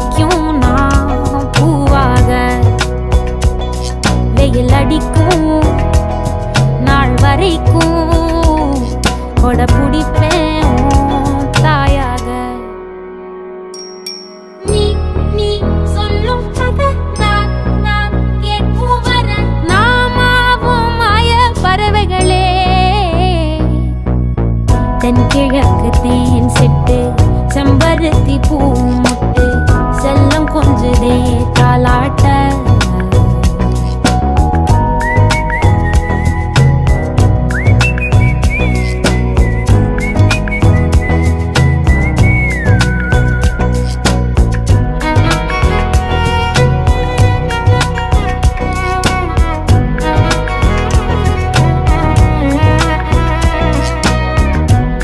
வரைக்கும் நான் பூவாக, வெயில் அடிக்கும் நாள் வரைக்கும் கொட பிடிப்பேன் தாயாக. நீ நீ சொல்லும் கதை நான் நான் கேட்கும் வர நாமாவும் மாய பறவைகளே. தென்கிழக்கு தேன் சிட்டு செம்பருத்தி பூ முட்டு செல்லம் கொஞ்சதே தாலாட்ட